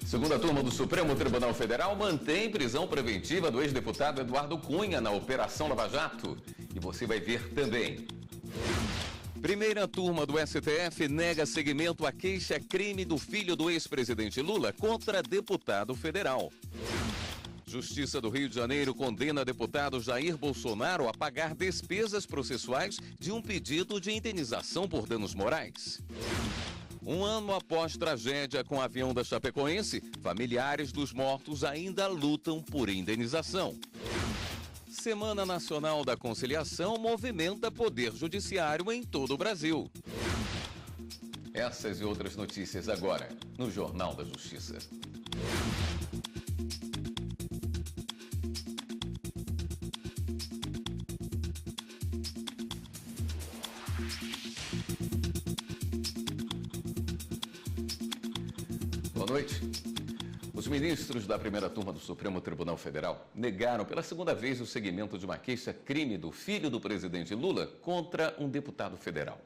Segunda turma do Supremo Tribunal Federal mantém prisão preventiva do ex-deputado Eduardo Cunha na Operação Lava Jato. E você vai ver também. Primeira turma do STF nega seguimento à queixa-crime do filho do ex-presidente Lula contra deputado federal. Justiça do Rio de Janeiro condena deputado Jair Bolsonaro a pagar despesas processuais de um pedido de indenização por danos morais. Um ano após tragédia com o avião da Chapecoense, familiares dos mortos ainda lutam por indenização. Semana Nacional da Conciliação movimenta poder judiciário em todo o Brasil. Essas e outras notícias agora no Jornal da Justiça. Boa noite. Os ministros da primeira turma do Supremo Tribunal Federal negaram pela segunda vez o seguimento de uma queixa-crime do filho do presidente Lula contra um deputado federal.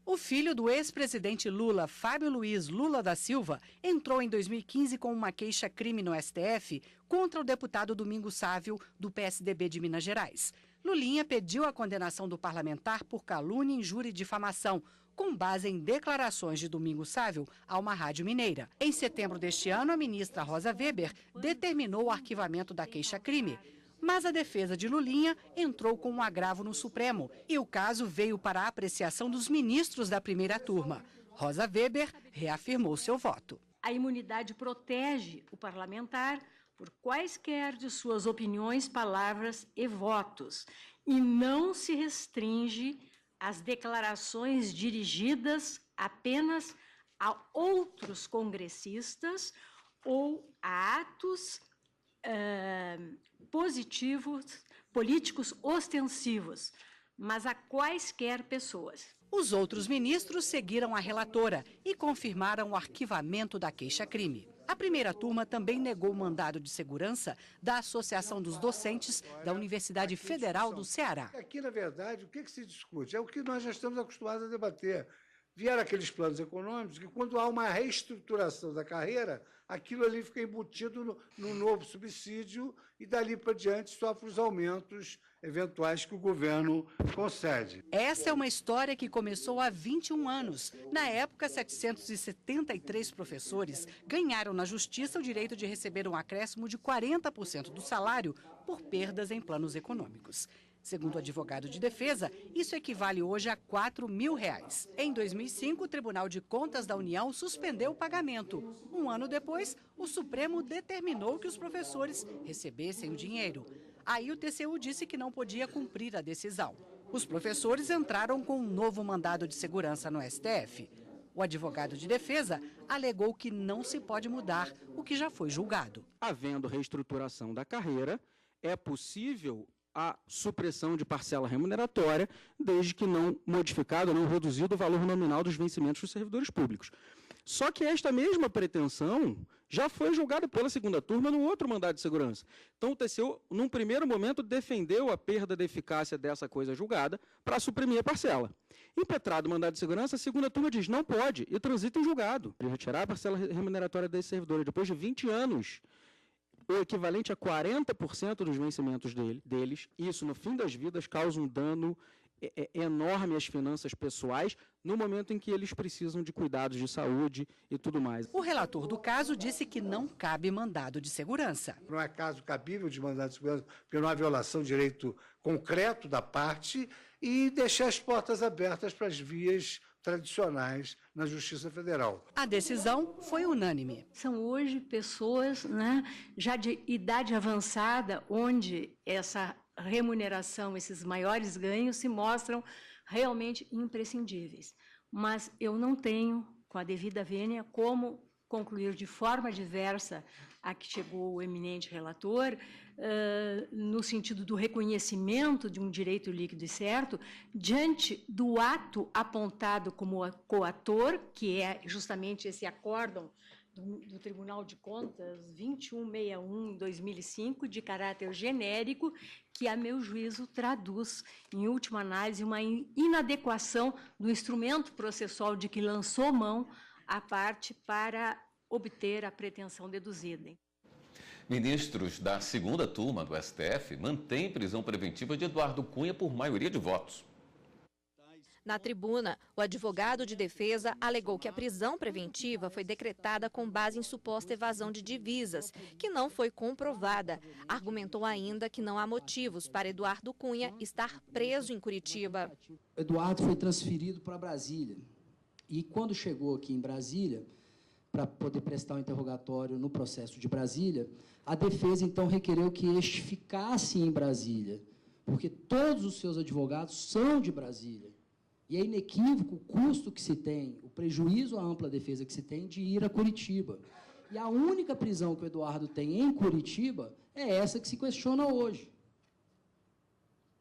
O filho do ex-presidente Lula, Fábio Luiz Lula da Silva, entrou em 2015 com uma queixa-crime no STF contra o deputado Domingos Sávio, do PSDB de Minas Gerais. Lulinha pediu a condenação do parlamentar por calúnia, injúria e difamação, com base em declarações de Domingos Sávio a uma rádio mineira. Em setembro deste ano, a ministra Rosa Weber determinou o arquivamento da queixa-crime. Mas a defesa de Lulinha entrou com um agravo no Supremo e o caso veio para a apreciação dos ministros da primeira turma. Rosa Weber reafirmou seu voto. A imunidade protege o parlamentar por quaisquer de suas opiniões, palavras e votos, e não se restringe às declarações dirigidas apenas a outros congressistas ou a atos políticos ostensivos, mas a quaisquer pessoas. Os outros ministros seguiram a relatora e confirmaram o arquivamento da queixa-crime. A primeira turma também negou o mandado de segurança da Associação dos Docentes da Universidade Federal do Ceará. Aqui, na verdade, o que se discute? É o que nós já estamos acostumados a debater. Vieram aqueles planos econômicos que, quando há uma reestruturação da carreira, aquilo ali fica embutido no novo subsídio e, dali para diante, sofre os aumentos eventuais que o governo concede. Essa é uma história que começou há 21 anos. Na época, 773 professores ganharam na Justiça o direito de receber um acréscimo de 40% do salário por perdas em planos econômicos. Segundo o advogado de defesa, isso equivale hoje a R$ 4.000. Em 2005, o Tribunal de Contas da União suspendeu o pagamento. Um ano depois, o Supremo determinou que os professores recebessem o dinheiro. Aí o TCU disse que não podia cumprir a decisão. Os professores entraram com um novo mandado de segurança no STF. O advogado de defesa alegou que não se pode mudar o que já foi julgado. Havendo reestruturação da carreira, é possível a supressão de parcela remuneratória, desde que não modificado, não reduzido o valor nominal dos vencimentos dos servidores públicos. Só que esta mesma pretensão já foi julgada pela segunda turma no outro mandado de segurança. Então o TCU, num primeiro momento, defendeu a perda da eficácia dessa coisa julgada para suprimir a parcela. Impetrado o mandado de segurança, a segunda turma diz não pode e transita em julgado. Retirar a parcela remuneratória desse servidor depois de 20 anos, o equivalente a 40% dos vencimentos deles, isso, no fim das vidas, causa um dano enorme às finanças pessoais, no momento em que eles precisam de cuidados de saúde e tudo mais. O relator do caso disse que não cabe mandado de segurança. Não é caso cabível de mandado de segurança, porque não há violação de direito concreto da parte, e deixar as portas abertas para as vias tradicionais na Justiça Federal. A decisão foi unânime. São hoje pessoas, já de idade avançada, onde essa remuneração, esses maiores ganhos se mostram realmente imprescindíveis. Mas eu não tenho, com a devida vênia, como concluir de forma diversa a que chegou o eminente relator, no sentido do reconhecimento de um direito líquido e certo, diante do ato apontado como coator, que é justamente esse acórdão do Tribunal de Contas 2161/2005, de caráter genérico, que, a meu juízo, traduz, em última análise, uma inadequação do instrumento processual de que lançou mão a parte para obter a pretensão deduzida. Ministros da segunda turma do STF mantêm prisão preventiva de Eduardo Cunha por maioria de votos. Na tribuna, o advogado de defesa alegou que a prisão preventiva foi decretada com base em suposta evasão de divisas, que não foi comprovada. Argumentou ainda que não há motivos para Eduardo Cunha estar preso em Curitiba. Eduardo foi transferido para Brasília. E quando chegou aqui em Brasília, para poder prestar o interrogatório no processo de Brasília, a defesa então requereu que este ficasse em Brasília, porque todos os seus advogados são de Brasília. E é inequívoco o custo que se tem, o prejuízo à ampla defesa que se tem de ir a Curitiba. E a única prisão que o Eduardo tem em Curitiba é essa que se questiona hoje.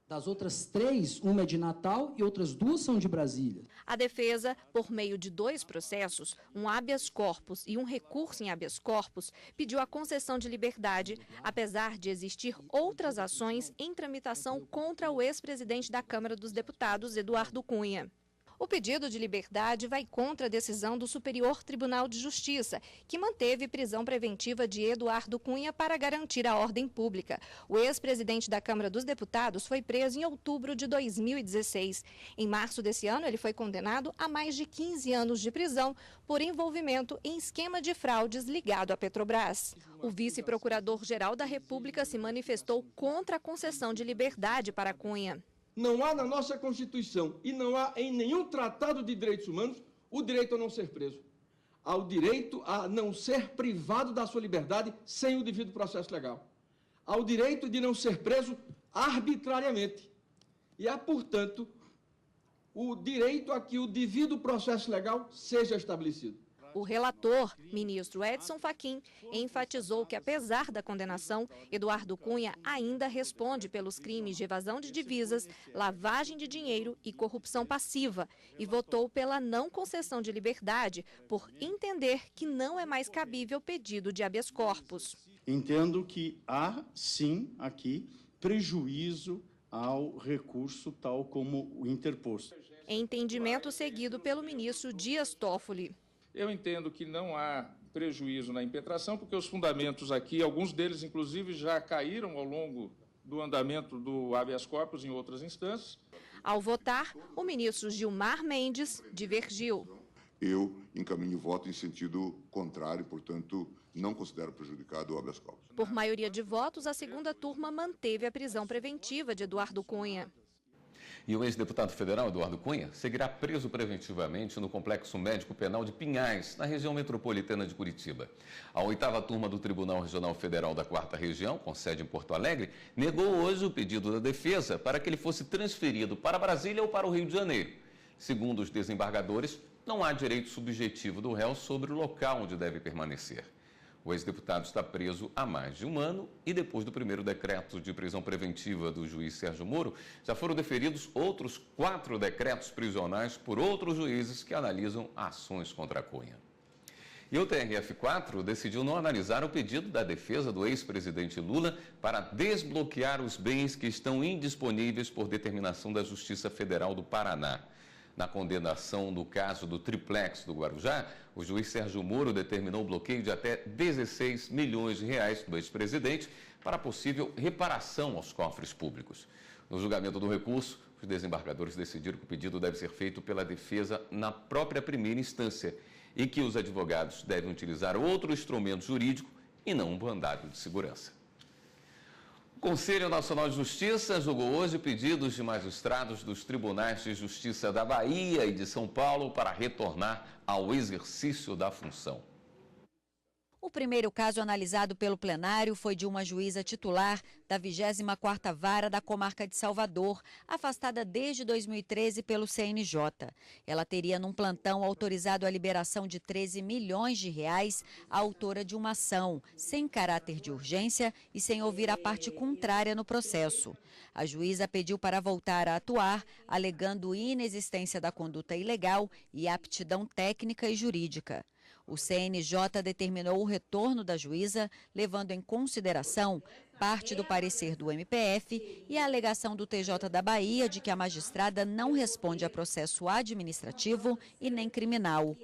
Das outras 3, uma é de Natal e outras 2 são de Brasília. A defesa, por meio de 2 processos, um habeas corpus e um recurso em habeas corpus, pediu a concessão de liberdade, apesar de existir outras ações em tramitação contra o ex-presidente da Câmara dos Deputados, Eduardo Cunha. O pedido de liberdade vai contra a decisão do Superior Tribunal de Justiça, que manteve prisão preventiva de Eduardo Cunha para garantir a ordem pública. O ex-presidente da Câmara dos Deputados foi preso em outubro de 2016. Em março desse ano, ele foi condenado a mais de 15 anos de prisão por envolvimento em esquema de fraudes ligado à Petrobras. O vice-procurador-geral da República se manifestou contra a concessão de liberdade para Cunha. Não há na nossa Constituição e não há em nenhum tratado de direitos humanos o direito a não ser preso. Há o direito a não ser privado da sua liberdade sem o devido processo legal. Há o direito de não ser preso arbitrariamente. E há, portanto, o direito a que o devido processo legal seja estabelecido. O relator, ministro Edson Fachin, enfatizou que, apesar da condenação, Eduardo Cunha ainda responde pelos crimes de evasão de divisas, lavagem de dinheiro e corrupção passiva e votou pela não concessão de liberdade por entender que não é mais cabível pedido de habeas corpus. Entendo que há, sim, aqui, prejuízo ao recurso tal como o interposto. Entendimento seguido pelo ministro Dias Toffoli. Eu entendo que não há prejuízo na impetração, porque os fundamentos aqui, alguns deles, inclusive, já caíram ao longo do andamento do habeas corpus em outras instâncias. Ao votar, o ministro Gilmar Mendes divergiu. Eu encaminho voto em sentido contrário, portanto, não considero prejudicado o habeas corpus. Por maioria de votos, a segunda turma manteve a prisão preventiva de Eduardo Cunha. E o ex-deputado federal Eduardo Cunha seguirá preso preventivamente no Complexo Médico Penal de Pinhais, na região metropolitana de Curitiba. A 8ª turma do Tribunal Regional Federal da 4ª Região, com sede em Porto Alegre, negou hoje o pedido da defesa para que ele fosse transferido para Brasília ou para o Rio de Janeiro. Segundo os desembargadores, não há direito subjetivo do réu sobre o local onde deve permanecer. O ex-deputado está preso há mais de um ano e depois do primeiro decreto de prisão preventiva do juiz Sérgio Moro, já foram deferidos outros 4 decretos prisionais por outros juízes que analisam ações contra Cunha. E o TRF4 decidiu não analisar o pedido da defesa do ex-presidente Lula para desbloquear os bens que estão indisponíveis por determinação da Justiça Federal do Paraná. Na condenação do caso do triplex do Guarujá, o juiz Sérgio Moro determinou o bloqueio de até 16 milhões de reais do ex-presidente para possível reparação aos cofres públicos. No julgamento do recurso, os desembargadores decidiram que o pedido deve ser feito pela defesa na própria primeira instância e que os advogados devem utilizar outro instrumento jurídico e não um mandado de segurança. O Conselho Nacional de Justiça julgou hoje pedidos de magistrados dos tribunais de justiça da Bahia e de São Paulo para retornar ao exercício da função. O primeiro caso analisado pelo plenário foi de uma juíza titular da 24ª Vara da Comarca de Salvador, afastada desde 2013 pelo CNJ. Ela teria, num plantão, autorizado a liberação de 13 milhões de reais à autora de uma ação, sem caráter de urgência e sem ouvir a parte contrária no processo. A juíza pediu para voltar a atuar, alegando inexistência da conduta ilegal e aptidão técnica e jurídica. O CNJ determinou o retorno da juíza, levando em consideração parte do parecer do MPF e a alegação do TJ da Bahia de que a magistrada não responde a processo administrativo e nem criminal.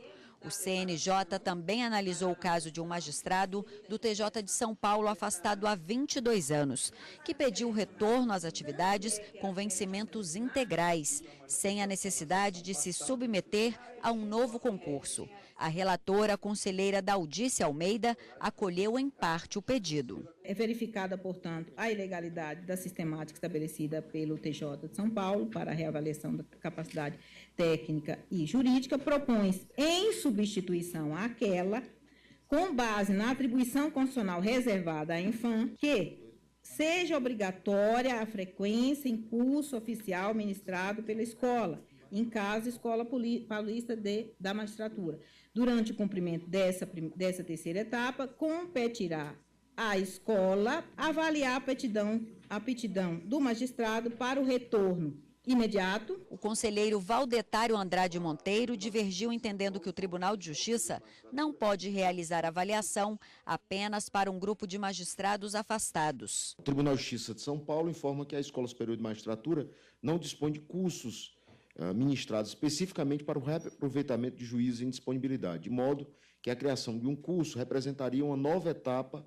O CNJ também analisou o caso de um magistrado do TJ de São Paulo afastado há 22 anos, que pediu retorno às atividades com vencimentos integrais, sem a necessidade de se submeter a um novo concurso. A relatora, a conselheira Daldice Almeida, acolheu em parte o pedido. É verificada, portanto, a ilegalidade da sistemática estabelecida pelo TJ de São Paulo para a reavaliação da capacidade técnica e jurídica, propõe em substituição àquela, com base na atribuição constitucional reservada à Infam, que seja obrigatória a frequência em curso oficial ministrado pela escola, em caso Escola Paulista da Magistratura. Durante o cumprimento dessa terceira etapa, competirá à escola avaliar a aptidão do magistrado para o retorno imediato. O conselheiro Valdetário Andrade Monteiro divergiu entendendo que o Tribunal de Justiça não pode realizar avaliação apenas para um grupo de magistrados afastados. O Tribunal de Justiça de São Paulo informa que a Escola Superior de Magistratura não dispõe de cursos ministrados especificamente para o reaproveitamento de juízes em disponibilidade, de modo que a criação de um curso representaria uma nova etapa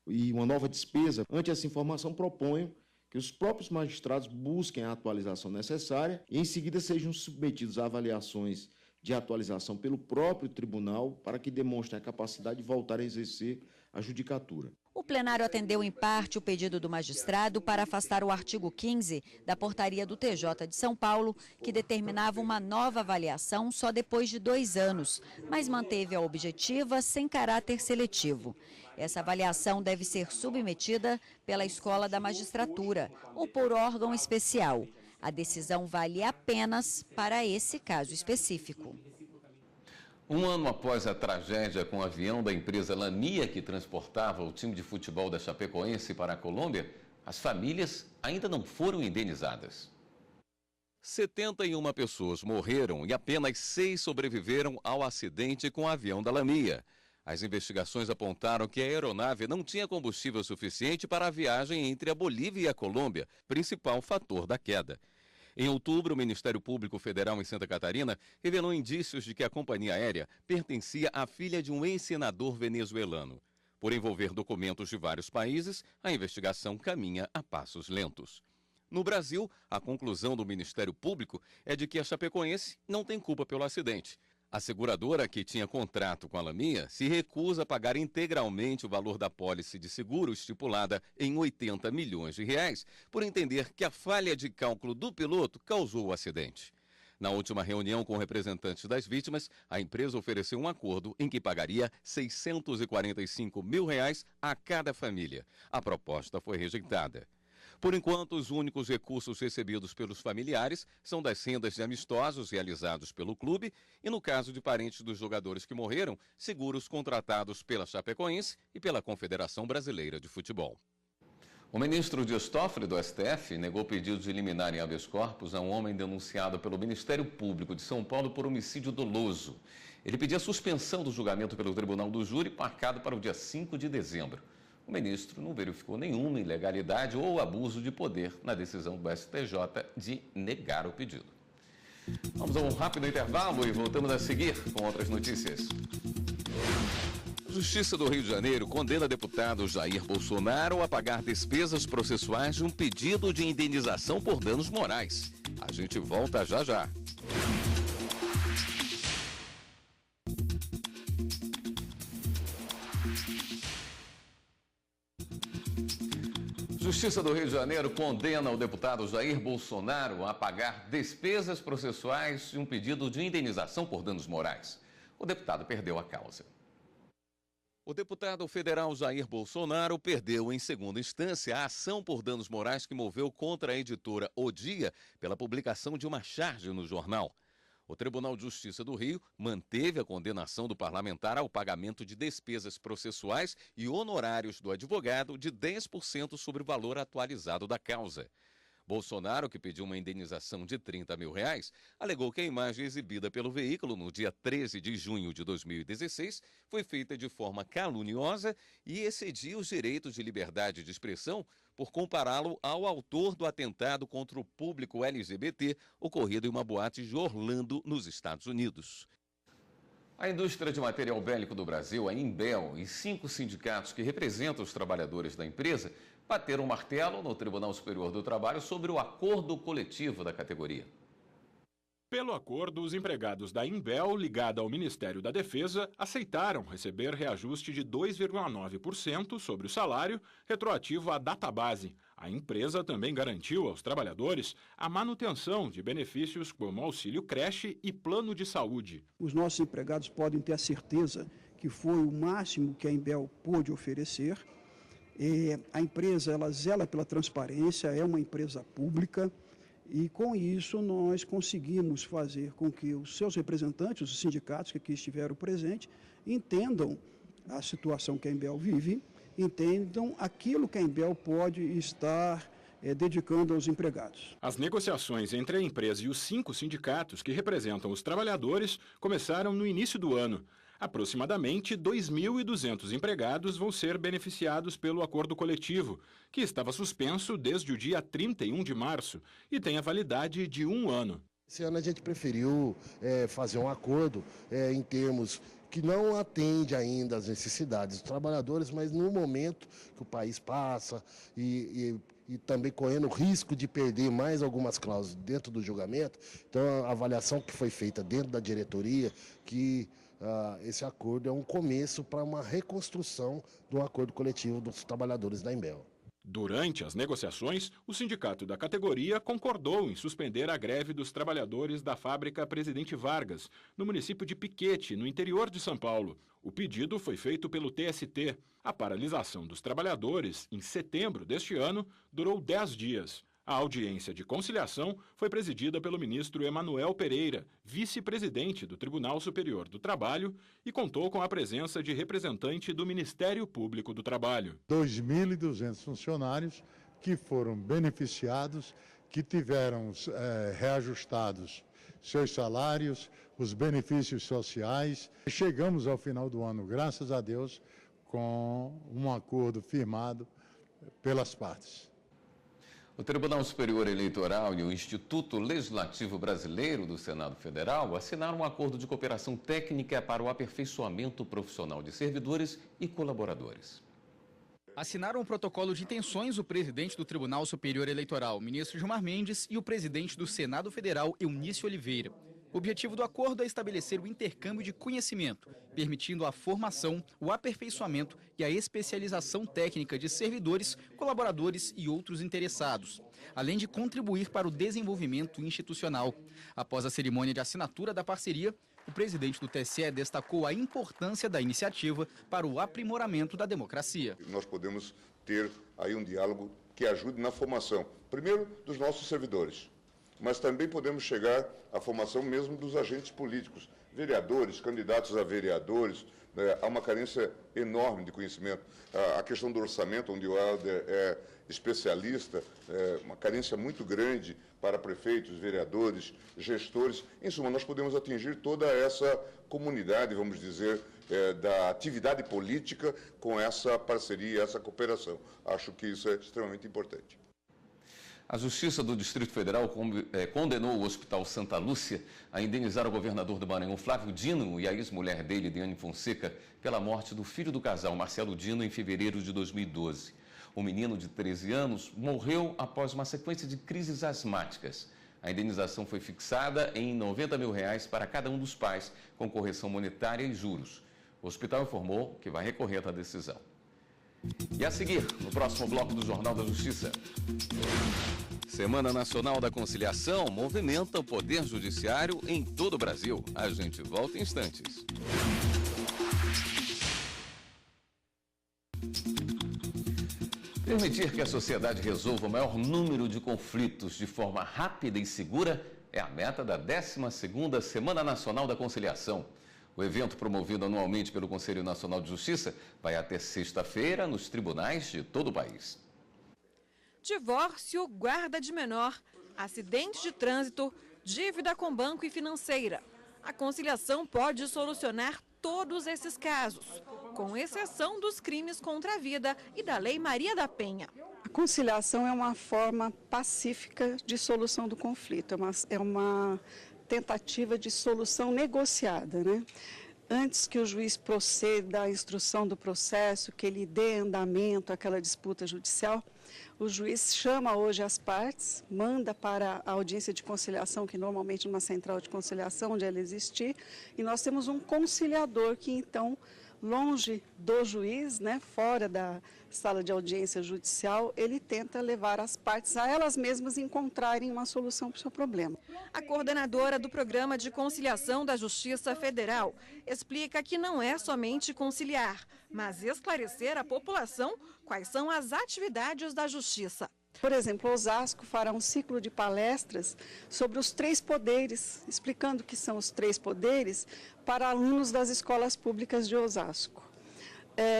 e uma nova despesa. Ante essa informação, proponho que os próprios magistrados busquem a atualização necessária e, em seguida, sejam submetidos a avaliações de atualização pelo próprio tribunal para que demonstrem a capacidade de voltar a exercer a judicatura. O plenário atendeu em parte o pedido do magistrado para afastar o artigo 15 da portaria do TJ de São Paulo, que determinava uma nova avaliação só depois de 2 anos, mas manteve a objetiva sem caráter seletivo. Essa avaliação deve ser submetida pela Escola da Magistratura ou por órgão especial. A decisão vale apenas para esse caso específico. Um ano após a tragédia com o avião da empresa Lamia, que transportava o time de futebol da Chapecoense para a Colômbia, as famílias ainda não foram indenizadas. 71 pessoas morreram e apenas 6 sobreviveram ao acidente com o avião da Lamia. As investigações apontaram que a aeronave não tinha combustível suficiente para a viagem entre a Bolívia e a Colômbia, principal fator da queda. Em outubro, o Ministério Público Federal em Santa Catarina revelou indícios de que a companhia aérea pertencia à filha de um ex-senador venezuelano. Por envolver documentos de vários países, a investigação caminha a passos lentos. No Brasil, a conclusão do Ministério Público é de que a Chapecoense não tem culpa pelo acidente. A seguradora, que tinha contrato com a Lamia, se recusa a pagar integralmente o valor da pólice de seguro estipulada em 80 milhões de reais, por entender que a falha de cálculo do piloto causou o acidente. Na última reunião com representantes das vítimas, a empresa ofereceu um acordo em que pagaria R$ 645 mil a cada família. A proposta foi rejeitada. Por enquanto, os únicos recursos recebidos pelos familiares são das rendas de amistosos realizados pelo clube e, no caso de parentes dos jogadores que morreram, seguros contratados pela Chapecoense e pela Confederação Brasileira de Futebol. O ministro Dias Toffoli, do STF, negou pedido de liminar em habeas corpus a um homem denunciado pelo Ministério Público de São Paulo por homicídio doloso. Ele pedia suspensão do julgamento pelo Tribunal do Júri, marcado para o dia 5 de dezembro. O ministro não verificou nenhuma ilegalidade ou abuso de poder na decisão do STJ de negar o pedido. Vamos a um rápido intervalo e voltamos a seguir com outras notícias. Justiça do Rio de Janeiro condena deputado Jair Bolsonaro a pagar despesas processuais de um pedido de indenização por danos morais. A gente volta já já. Justiça do Rio de Janeiro condena o deputado Jair Bolsonaro a pagar despesas processuais de um pedido de indenização por danos morais. O deputado perdeu a causa. O deputado federal Jair Bolsonaro perdeu em segunda instância a ação por danos morais que moveu contra a editora O Dia pela publicação de uma charge no jornal. O Tribunal de Justiça do Rio manteve a condenação do parlamentar ao pagamento de despesas processuais e honorários do advogado de 10% sobre o valor atualizado da causa. Bolsonaro, que pediu uma indenização de R$ 30 mil, alegou que a imagem exibida pelo veículo no dia 13 de junho de 2016 foi feita de forma caluniosa e excedia os direitos de liberdade de expressão por compará-lo ao autor do atentado contra o público LGBT ocorrido em uma boate de Orlando, nos Estados Unidos. A indústria de material bélico do Brasil, a Imbel, e 5 sindicatos que representam os trabalhadores da empresa bateram um martelo no Tribunal Superior do Trabalho sobre o acordo coletivo da categoria. Pelo acordo, os empregados da Imbel, ligada ao Ministério da Defesa, aceitaram receber reajuste de 2,9% sobre o salário, retroativo à data base. A empresa também garantiu aos trabalhadores a manutenção de benefícios como auxílio creche e plano de saúde. Os nossos empregados podem ter a certeza que foi o máximo que a Imbel pôde oferecer. A empresa ela zela pela transparência, é uma empresa pública. E, com isso, nós conseguimos fazer com que os seus representantes, os sindicatos que aqui estiveram presentes, entendam a situação que a Imbel vive, entendam aquilo que a Imbel pode estar dedicando aos empregados. As negociações entre a empresa e os 5 sindicatos que representam os trabalhadores começaram no início do ano. Aproximadamente 2.200 empregados vão ser beneficiados pelo acordo coletivo, que estava suspenso desde o dia 31 de março e tem a validade de 1 ano. Esse ano a gente preferiu fazer um acordo em termos que não atende ainda às necessidades dos trabalhadores, mas no momento que o país passa e também correndo o risco de perder mais algumas cláusulas dentro do julgamento, então a avaliação que foi feita dentro da diretoria, que esse acordo é um começo para uma reconstrução do acordo coletivo dos trabalhadores da Imbel. Durante as negociações, o sindicato da categoria concordou em suspender a greve dos trabalhadores da fábrica Presidente Vargas, no município de Piquete, no interior de São Paulo. O pedido foi feito pelo TST. A paralisação dos trabalhadores, em setembro deste ano, durou 10 dias. A audiência de conciliação foi presidida pelo ministro Emanuel Pereira, vice-presidente do Tribunal Superior do Trabalho, e contou com a presença de representante do Ministério Público do Trabalho. 2.200 funcionários que foram beneficiados, que tiveram reajustados seus salários, os benefícios sociais. Chegamos ao final do ano, graças a Deus, com um acordo firmado pelas partes. O Tribunal Superior Eleitoral e o Instituto Legislativo Brasileiro do Senado Federal assinaram um acordo de cooperação técnica para o aperfeiçoamento profissional de servidores e colaboradores. Assinaram um protocolo de intenções o presidente do Tribunal Superior Eleitoral, ministro Gilmar Mendes, e o presidente do Senado Federal, Eunício Oliveira. O objetivo do acordo é estabelecer o intercâmbio de conhecimento, permitindo a formação, o aperfeiçoamento e a especialização técnica de servidores, colaboradores e outros interessados, além de contribuir para o desenvolvimento institucional. Após a cerimônia de assinatura da parceria, o presidente do TSE destacou a importância da iniciativa para o aprimoramento da democracia. Nós podemos ter aí um diálogo que ajude na formação, primeiro, dos nossos servidores, mas também podemos chegar à formação mesmo dos agentes políticos, vereadores, candidatos a vereadores. Há uma carência enorme de conhecimento. A questão do orçamento, onde o Helder é especialista, uma carência muito grande para prefeitos, vereadores, gestores. Em suma, nós podemos atingir toda essa comunidade, vamos dizer, da atividade política com essa parceria, essa cooperação. Acho que isso é extremamente importante. A Justiça do Distrito Federal condenou o Hospital Santa Lúcia a indenizar o governador do Maranhão, Flávio Dino, e a ex-mulher dele, Diane Fonseca, pela morte do filho do casal, Marcelo Dino, em fevereiro de 2012. O menino de 13 anos morreu após uma sequência de crises asmáticas. A indenização foi fixada em R$ 90 mil para cada um dos pais, com correção monetária e juros. O hospital informou que vai recorrer da decisão. E a seguir, no próximo bloco do Jornal da Justiça. Semana Nacional da Conciliação movimenta o Poder Judiciário em todo o Brasil. A gente volta em instantes. Permitir que a sociedade resolva o maior número de conflitos de forma rápida e segura é a meta da 12ª Semana Nacional da Conciliação. O evento, promovido anualmente pelo Conselho Nacional de Justiça, vai até sexta-feira nos tribunais de todo o país. Divórcio, guarda de menor, acidente de trânsito, dívida com banco e financeira. A conciliação pode solucionar todos esses casos, com exceção dos crimes contra a vida e da Lei Maria da Penha. A conciliação é uma forma pacífica de solução do conflito, é uma tentativa de solução negociada, né? antes que o juiz proceda à instrução do processo, que ele dê andamento àquela disputa judicial, o juiz chama hoje as partes, manda para a audiência de conciliação, que normalmente numa central de conciliação, onde ela existir, e nós temos um conciliador que, então, longe do juiz, né, fora da sala de audiência judicial, ele tenta levar as partes a elas mesmas encontrarem uma solução para o seu problema. A coordenadora do Programa de Conciliação da Justiça Federal explica que não é somente conciliar, mas esclarecer à população quais são as atividades da Justiça. Por exemplo, Osasco fará um ciclo de palestras sobre os 3 poderes, explicando o que são os 3 poderes para alunos das escolas públicas de Osasco.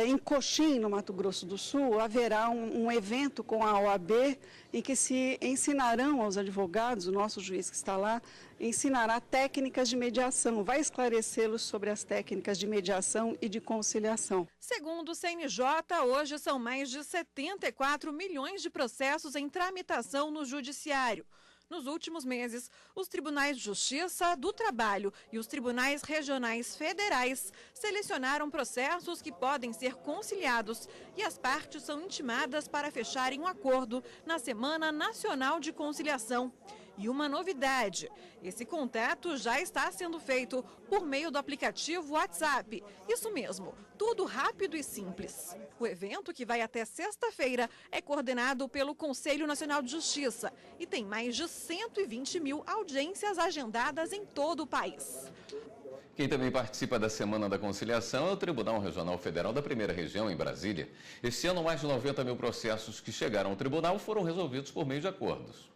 Em Coxim, no Mato Grosso do Sul, haverá um evento com a OAB em que se ensinarão aos advogados, o nosso juiz que está lá, ensinará técnicas de mediação, vai esclarecê-los sobre as técnicas de mediação e de conciliação. Segundo o CNJ, hoje são mais de 74 milhões de processos em tramitação no judiciário. Nos últimos meses, os tribunais de justiça, do trabalho e os tribunais regionais federais selecionaram processos que podem ser conciliados e as partes são intimadas para fecharem um acordo na Semana Nacional de Conciliação. E uma novidade, esse contato já está sendo feito por meio do aplicativo WhatsApp. Isso mesmo, tudo rápido e simples. O evento, que vai até sexta-feira, é coordenado pelo Conselho Nacional de Justiça e tem mais de 120 mil audiências agendadas em todo o país. Quem também participa da Semana da Conciliação é o Tribunal Regional Federal da Primeira Região, em Brasília. Este ano, mais de 90 mil processos que chegaram ao tribunal foram resolvidos por meio de acordos.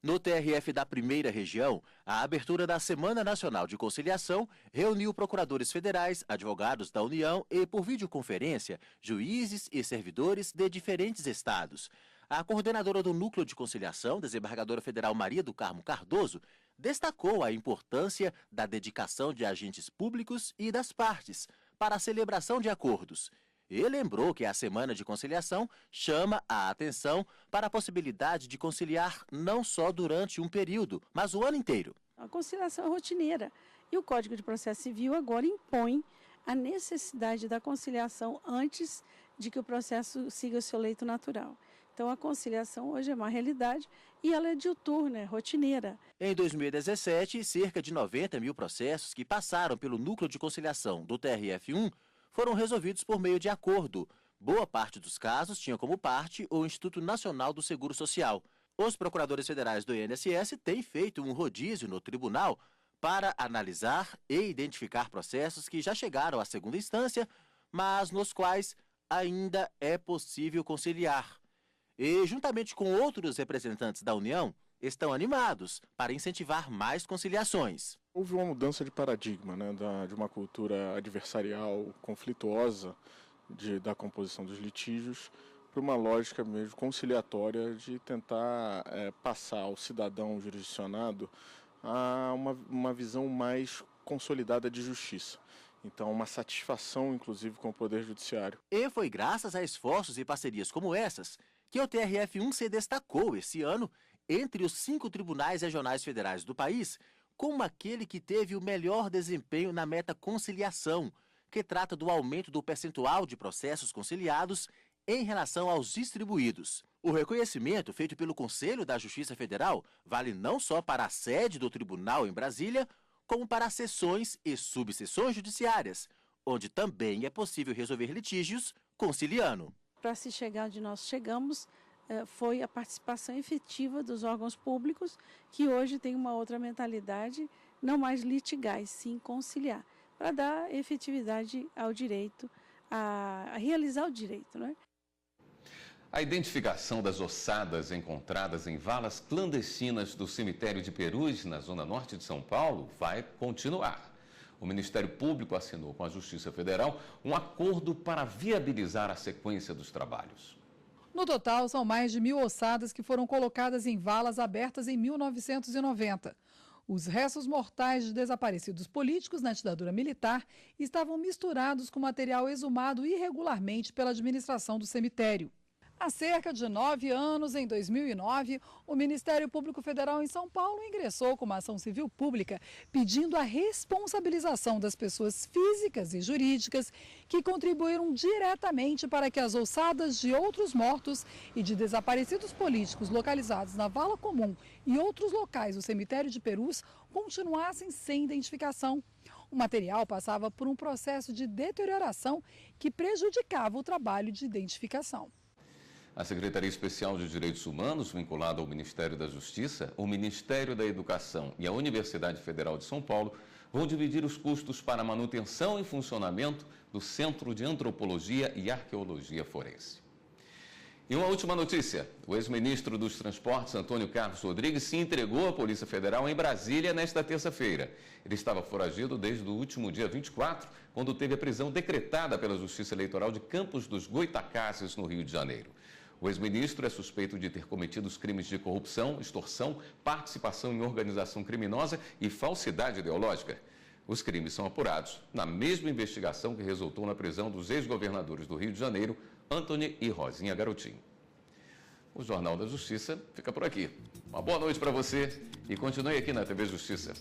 No TRF da Primeira Região, a abertura da Semana Nacional de Conciliação reuniu procuradores federais, advogados da União e, por videoconferência, juízes e servidores de diferentes estados. A coordenadora do Núcleo de Conciliação, desembargadora federal Maria do Carmo Cardoso, destacou a importância da dedicação de agentes públicos e das partes para a celebração de acordos. E lembrou que a Semana de Conciliação chama a atenção para a possibilidade de conciliar não só durante um período, mas o ano inteiro. A conciliação é rotineira e o Código de Processo Civil agora impõe a necessidade da conciliação antes de que o processo siga o seu leito natural. Então a conciliação hoje é uma realidade e ela é diuturna, é rotineira. Em 2017, cerca de 90 mil processos que passaram pelo Núcleo de Conciliação do TRF1 foram resolvidos por meio de acordo. Boa parte dos casos tinha como parte o Instituto Nacional do Seguro Social. Os procuradores federais do INSS têm feito um rodízio no tribunal para analisar e identificar processos que já chegaram à segunda instância, mas nos quais ainda é possível conciliar. E, juntamente com outros representantes da União, estão animados para incentivar mais conciliações. Houve uma mudança de paradigma, né, de uma cultura adversarial, conflituosa da composição dos litígios, para uma lógica mesmo conciliatória de tentar passar ao cidadão jurisdicionado a uma visão mais consolidada de justiça. Então, uma satisfação, inclusive, com o Poder Judiciário. E foi graças a esforços e parcerias como essas que o TRF1 se destacou esse ano entre os 5 tribunais regionais federais do país, como aquele que teve o melhor desempenho na meta conciliação, que trata do aumento do percentual de processos conciliados em relação aos distribuídos. O reconhecimento feito pelo Conselho da Justiça Federal vale não só para a sede do tribunal em Brasília, como para as seções e subseções judiciárias, onde também é possível resolver litígios conciliando. Para se chegar onde nós chegamos, foi a participação efetiva dos órgãos públicos, que hoje tem uma outra mentalidade, não mais litigar, e sim conciliar, para dar efetividade ao direito, a realizar o direito, não é? A identificação das ossadas encontradas em valas clandestinas do cemitério de Perus, na zona norte de São Paulo, vai continuar. O Ministério Público assinou com a Justiça Federal um acordo para viabilizar a sequência dos trabalhos. No total, são mais de 1.000 ossadas que foram colocadas em valas abertas em 1990. Os restos mortais de desaparecidos políticos na ditadura militar estavam misturados com material exumado irregularmente pela administração do cemitério. Há cerca de 9 anos, em 2009, o Ministério Público Federal em São Paulo ingressou com uma ação civil pública pedindo a responsabilização das pessoas físicas e jurídicas que contribuíram diretamente para que as ossadas de outros mortos e de desaparecidos políticos localizados na Vala Comum e outros locais do cemitério de Perus continuassem sem identificação. O material passava por um processo de deterioração que prejudicava o trabalho de identificação. A Secretaria Especial de Direitos Humanos, vinculada ao Ministério da Justiça, o Ministério da Educação e a Universidade Federal de São Paulo vão dividir os custos para a manutenção e funcionamento do Centro de Antropologia e Arqueologia Forense. E uma última notícia: o ex-ministro dos Transportes, Antônio Carlos Rodrigues, se entregou à Polícia Federal em Brasília nesta terça-feira. Ele estava foragido desde o último dia 24, quando teve a prisão decretada pela Justiça Eleitoral de Campos dos Goitacazes, no Rio de Janeiro. O ex-ministro é suspeito de ter cometido os crimes de corrupção, extorsão, participação em organização criminosa e falsidade ideológica. Os crimes são apurados na mesma investigação que resultou na prisão dos ex-governadores do Rio de Janeiro, Antony e Rosinha Garotinho. O Jornal da Justiça fica por aqui. Uma boa noite para você e continue aqui na TV Justiça.